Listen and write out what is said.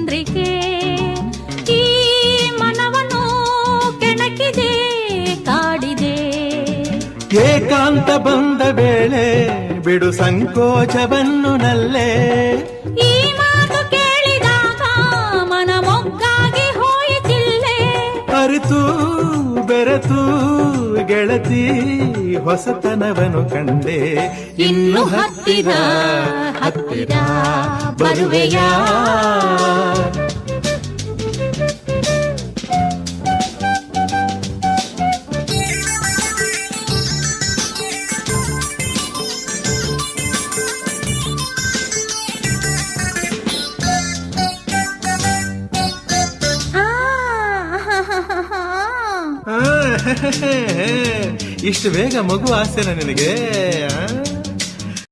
ಚಂದ್ರಿಕೆ ಈ ಮನವನ್ನು ಕೆಣಕಿದೆ ಕಾಡಿದೆ. ಏಕಾಂತ ಬಂದ ವೇಳೆ ಬಿಡು ಸಂಕೋಚವನ್ನು ನಲ್ಲೆ. ಈ ಮಾತು ಕೇಳಿದಾಗ ಮನ ಮೊಗ್ಗಾಗಿ ಹೋಯಿತಿಲ್ಲೆ. ಅರಿತು ಬೆರೆತು ಗೆಳತಿ ಹೊಸತನವನು ಕಂಡೆ. ಇನ್ನು ಹತ್ತಿರ ಹತ್ತಿರ ಬರುವೆಯಾ? ಇಷ್ಟು ಬೇಗ ಮಗು ಆಸೆನ ನಿನಗೆ?